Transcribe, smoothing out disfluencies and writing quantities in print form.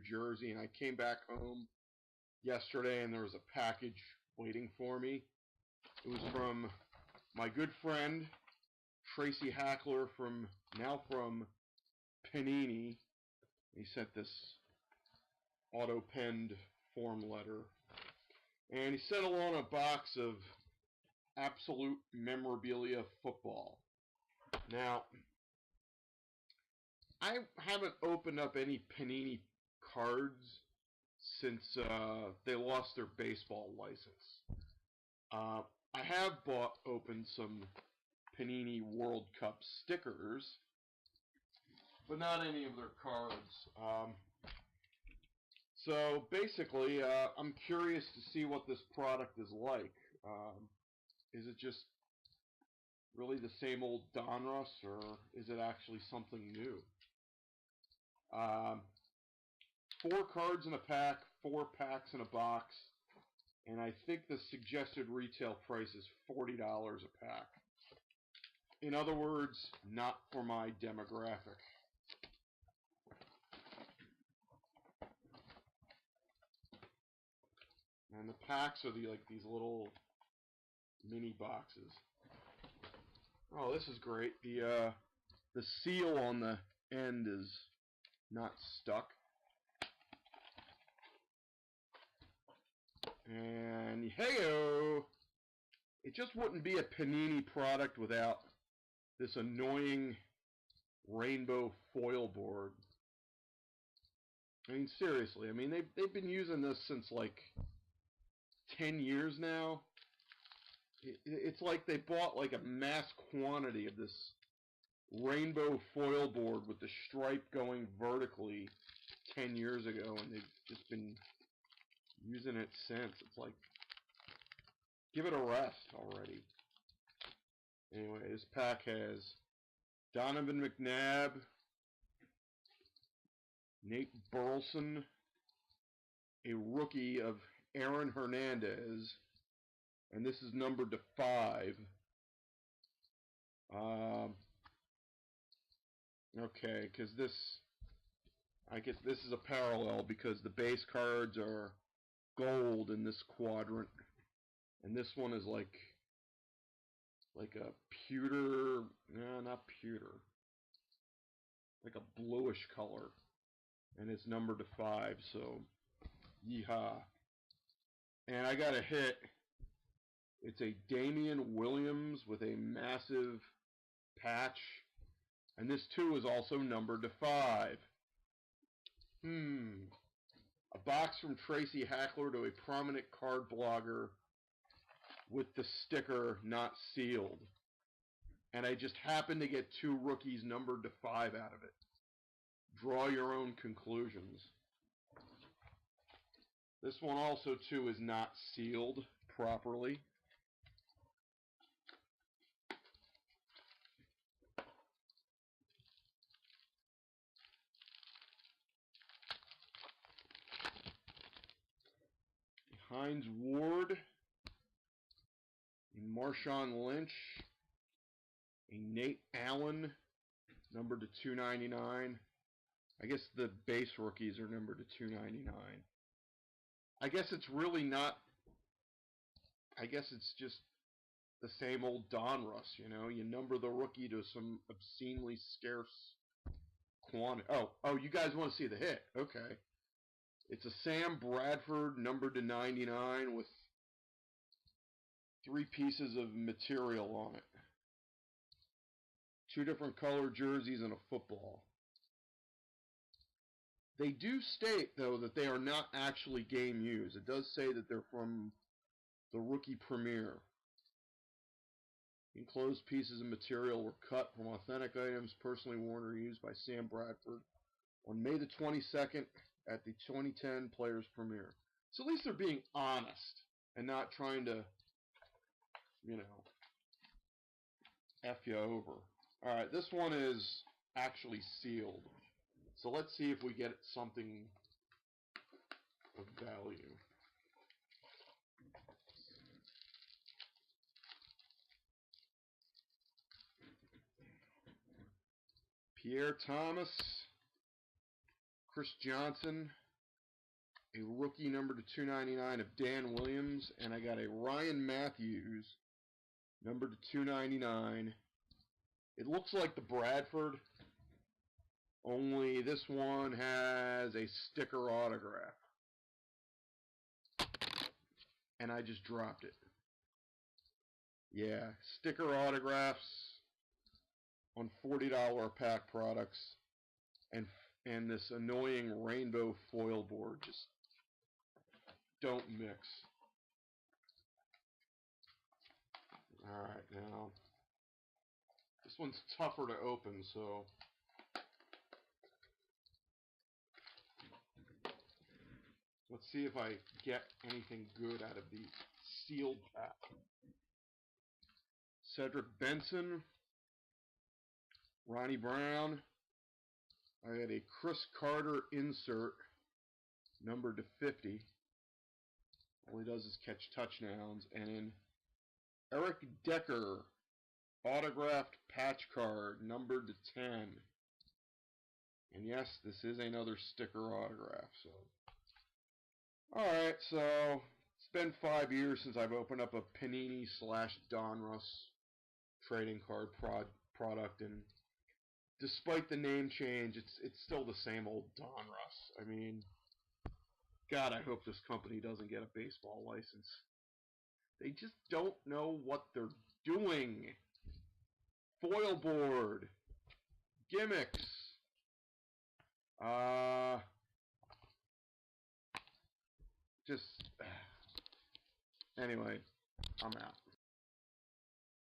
jersey, and I came back home yesterday, and there was a package waiting for me. It was from my good friend Tracy Hackler from Panini. He sent this auto-penned form letter, and he sent along a box of absolute memorabilia football. Now, I haven't opened up any Panini cards since they lost their baseball license. I have opened some Panini World Cup stickers, but not any of their cards. So basically, I'm curious to see what this product is like. Is it just really the same old Donruss, or is it actually something new? 4 cards in a pack, 4 packs in a box, and I think the suggested retail price is $40 a pack. In other words, not for my demographic. And the packs are these little mini boxes. Oh, this is great. The seal on the end is not stuck. And hey-o! It just wouldn't be a Panini product without this annoying rainbow foil board. I mean, seriously. I mean, they've been using this since like 10 years now. It's like they bought like a mass quantity of this rainbow foil board with the stripe going vertically 10 years ago, and they've just been using it since. It's like, give it a rest already. Anyway, this pack has Donovan McNabb, Nate Burleson, a rookie of Aaron Hernandez, and this is numbered to 5. Okay, because I guess this is a parallel because the base cards are gold in this quadrant, and this one is like a pewter, no, not pewter, like a bluish color, and it's numbered to 5. So, yeehaw! And I got a hit. It's a Damian Williams with a massive patch, and this too is also numbered to 5. A box from Tracy Hackler to a prominent card blogger with the sticker not sealed. And I just happened to get 2 rookies numbered to 5 out of it. Draw your own conclusions. This one also too is not sealed properly. Hines Ward, a Marshawn Lynch, a Nate Allen, numbered to 299. I guess the base rookies are numbered to 299. I guess it's really not. I guess it's just the same old Donruss, you know. You number the rookie to some obscenely scarce quantity. Oh, you guys want to see the hit? Okay. It's a Sam Bradford numbered to 99 with 3 pieces of material on it. 2 different color jerseys and a football. They do state, though, that they are not actually game used. It does say that they're from the rookie premiere. Enclosed pieces of material were cut from authentic items personally worn or used by Sam Bradford on May the 22nd at the 2010 Players Premiere. So at least they're being honest and not trying to, you know, F you over. Alright, this one is actually sealed. So let's see if we get something of value. Pierre Thomas, Chris Johnson, a rookie number to 299 of Dan Williams, and I got a Ryan Matthews number to 299. It looks like the Bradford, only this one has a sticker autograph. And I just dropped it. Yeah, sticker autographs on $40 a pack products, and this annoying rainbow foil board just don't mix. Alright, now this one's tougher to open, so let's see if I get anything good out of the sealed pack. Cedric Benson, Ronnie Brown. I had a Chris Carter insert, numbered to 50. All he does is catch touchdowns. And in Eric Decker, autographed patch card, numbered to 10. And yes, this is another sticker autograph. So, alright, so it's been 5 years since I've opened up a Panini / Donruss trading card product, and despite the name change, it's still the same old Donruss. I mean, God, I hope this company doesn't get a baseball license. They just don't know what they're doing. Foil board. Gimmicks. Just, anyway, I'm out.